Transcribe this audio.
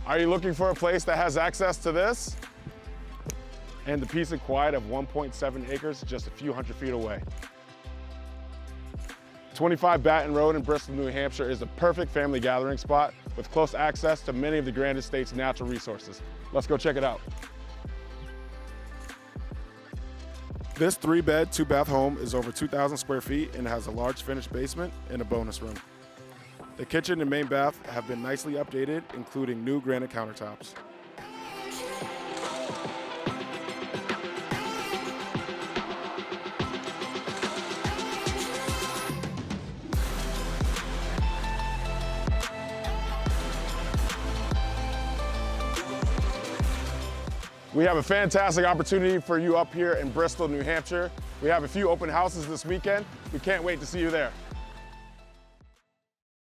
Are you looking for a place that has access to this? And the peace and quiet of 1.7 acres just a few hundred feet away. 25 Batten Road in Bristol, New Hampshire is the perfect family gathering spot with close access to many of the Granite State's natural resources. Let's go check it out. This 3-bed, 2-bath home is over 2,000 square feet and has a large finished basement and a bonus room. The kitchen and main bath have been nicely updated, including new granite countertops. We have a fantastic opportunity for you up here in Bristol, New Hampshire. We have a few open houses this weekend. We can't wait to see you there.